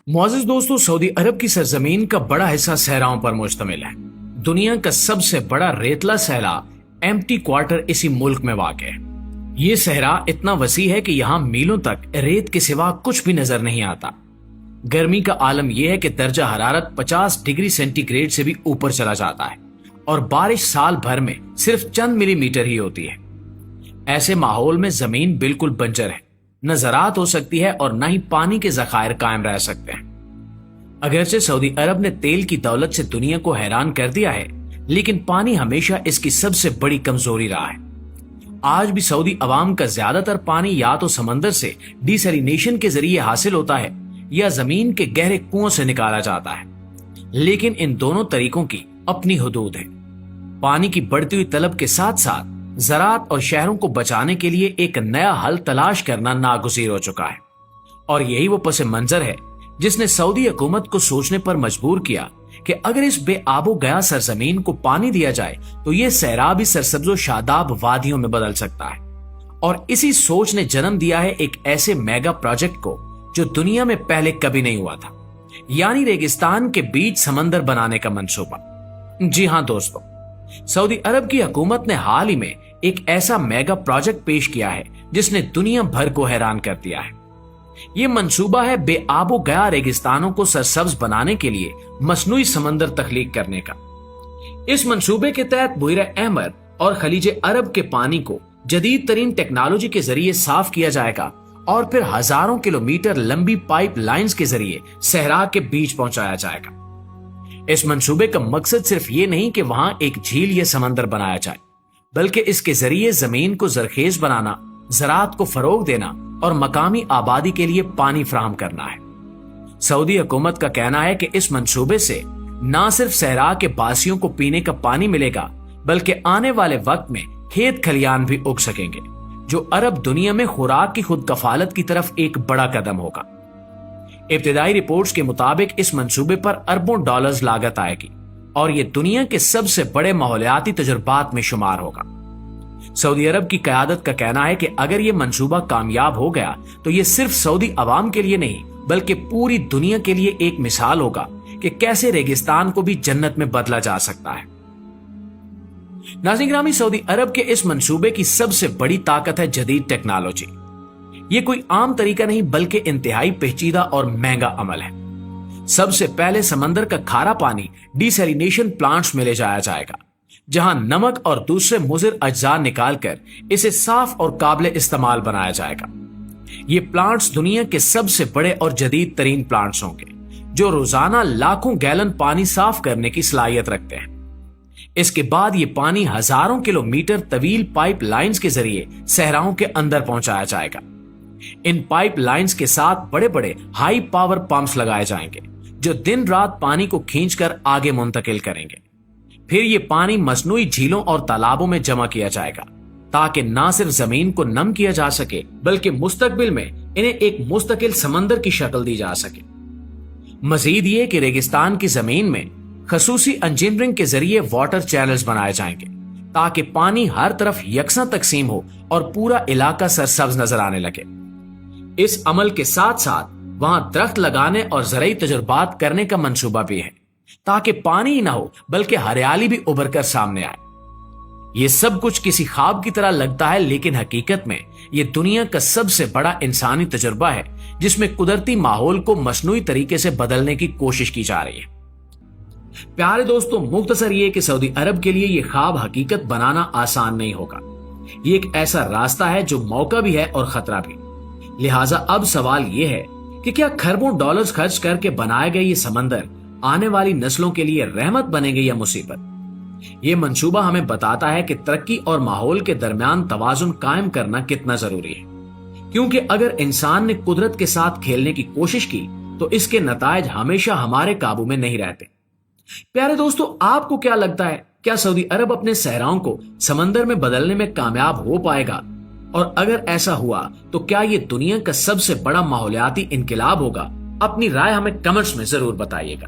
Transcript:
मुआज़िज़ दोस्तों, सऊदी अरब की सरजमीन का बड़ा हिस्सा सहराओं पर मुश्तमिल है। दुनिया का सबसे बड़ा रेतला सहरा एम्प्टी क्वार्टर इसी मुल्क में वाक़ है। ये सहरा इतना वसी है कि यहाँ मीलों तक रेत के सिवा कुछ भी नजर नहीं आता। गर्मी का आलम यह है कि दर्जा हरारत 50 डिग्री सेंटीग्रेड से भी ऊपर चला जाता है और बारिश साल भर में सिर्फ चंद मिलीमीटर ही होती है। ऐसे माहौल में जमीन बिल्कुल बंजर है, न ज़राअत हो सकती है और न ही पानी के ज़खायर कायम रह सकते हैं। अगरचे सऊदी अरब ने तेल की दौलत से दुनिया को हैरान कर दिया है, लेकिन पानी हमेशा इसकी सबसे बड़ी कमजोरी रहा है। आज भी सऊदी अवाम का ज्यादातर पानी या तो समंदर से डिसैलिनेशन के जरिए हासिल होता है या जमीन के गहरे कुओं से निकाला जाता है, लेकिन इन दोनों तरीकों की अपनी हुदूद है। पानी की बढ़ती हुई तलब के साथ साथ ज़राअत और शहरों को बचाने के लिए एक नया हल तलाश करना नागुज़ीर हो चुका है, और यही वो पस मंजर है जिसने सऊदी हुकूमत को सोचने पर मजबूर किया कि अगर इस बेआबो गया सरजमीन को पानी दिया जाए तो ये सहरा भी सरसब्जो शादाब वादियों में बदल सकता है। और इसी सोच ने जन्म दिया है एक ऐसे मेगा प्रोजेक्ट को जो दुनिया में पहले कभी नहीं हुआ था, यानी रेगिस्तान के बीच समंदर बनाने का मंसूबा। जी हाँ दोस्तों, सऊदी अरब की हुकूमत ने हाल ही में एक ऐसा मेगा प्रोजेक्ट पेश किया है जिसने दुनिया भर को हैरान कर दिया है। ये मंसूबा है बेआबो गया रेगिस्तानों को सरसब्ज बनाने के लिए मसनूई समंदर तख्लीक करने का। इस मंसूबे के तहत बुहर अहमर और खलीज अरब के पानी को जदीद तरीन टेक्नोलॉजी के जरिए साफ किया जाएगा और फिर हजारों किलोमीटर लंबी पाइप लाइन्स के जरिए सहरा के बीच पहुंचाया जाएगा। इस मंसूबे का मकसद सिर्फ ये नहीं कि वहां एक झील या समंदर बनाया जाए, बल्कि इसके जरिए जमीन को जरखेज बनाना, ज़राअत को फरोग देना और मकामी आबादी के लिए पानी फराहम करना है। सऊदी हुकूमत का कहना है कि इस मंसूबे से न सिर्फ सहरा के बासियों को पीने का पानी मिलेगा, बल्कि आने वाले वक्त में खेत खलियान भी उग सकेंगे, जो अरब दुनिया में खुराक की खुद कफालत की तरफ एक बड़ा कदम होगा। इब्तिदाई रिपोर्ट्स के मुताबिक इस मंसूबे पर अरबों डॉलर्स लागत आएगी और ये दुनिया के सबसे बड़े माहौलियाती तजुर्बात में शुमार होगा। सऊदी अरब की क़यादत का कहना है कि अगर ये मंसूबा कामयाब हो गया तो ये सिर्फ सऊदी अवाम के लिए नहीं बल्कि पूरी दुनिया के लिए एक मिसाल होगा कि कैसे रेगिस्तान को भी जन्नत में बदला जा सकता है। नाज़रीन गिरामी, सऊदी अरब के इस मंसूबे की सबसे बड़ी ताकत है जदीद टेक्नोलॉजी। ये कोई आम तरीका नहीं बल्कि इंतहाई पेचीदा और महंगा अमल है। सबसे पहले समंदर का खारा पानी डिसैलिनेशन प्लांट्स में ले जाया जाएगा, जहां नमक और दूसरे मुज़िर अज्जा निकालकर इसे साफ और काबिल इस्तेमाल बनाया जाएगा। ये प्लांट्स दुनिया के सबसे बड़े और जदीद तरीन प्लांट्स होंगे, जो रोजाना लाखों गैलन पानी साफ करने की सलाहियत रखते हैं। इसके बाद ये पानी हजारों किलोमीटर तवील पाइप लाइन्स के जरिए सहराओं के अंदर पहुंचाया जाएगा। इन पाइप लाइन्स के साथ बड़े बड़े हाई पावर पंप्स लगाए जाएंगे, जो दिन रात पानी को खींचकर आगे मुंतकिल करेंगे। फिर ये पानी मसनूई झीलों और तालाबों में जमा किया जाएगा, ताकि न सिर्फ जमीन को नम किया जा सके बल्कि मुस्तकबिल में इन्हें एक मुस्तकिल समंदर की शक्ल दी जा सके। मजीद ये कि रेगिस्तान की जमीन में खसूसी इंजीनियरिंग के जरिए वाटर चैनल्स बनाए जाएंगे, ताकि पानी हर तरफ यकसा तकसीम हो और पूरा इलाका सरसब्ज नजर आने लगे। इस अमल के साथ साथ वहां दरख्त लगाने और ज़राई तजुर्बात करने का मंसूबा भी है, ताकि पानी ही ना हो बल्कि हरियाली भी उभर कर सामने आए। ये सब कुछ किसी ख्वाब की तरह लगता है, लेकिन हकीकत में ये दुनिया का सबसे बड़ा इंसानी तजुर्बा है, जिसमें कुदरती माहौल को मसनूई तरीके से बदलने की कोशिश की जा रही है। प्यारे दोस्तों, मुख्तसर ये कि सऊदी अरब के लिए ये ख्वाब हकीकत बनाना आसान नहीं होगा। ये एक ऐसा रास्ता है जो मौका भी है और खतरा भी। लिहाजा अब सवाल ये है कि क्या खरबों डॉलर्स खर्च करके बनाए गए ये समंदर आने वाली नस्लों के लिए रहमत बनेंगे या मुसीबत। ये मंसूबा हमें बताता है कि तरक्की और माहौल के दरमियान तवाजुन कायम करना कितना जरूरी है, क्योंकि अगर इंसान ने कुदरत के साथ खेलने की कोशिश की तो इसके नतायज हमेशा हमारे काबू में नहीं रहते। प्यारे दोस्तों, आपको क्या लगता है, क्या सऊदी अरब अपने सहराओं को समंदर में बदलने में कामयाब हो पाएगा? और अगर ऐसा हुआ तो क्या ये दुनिया का सबसे बड़ा माहौलियाती इनकलाब होगा? अपनी राय हमें कमेंट्स में जरूर बताइएगा।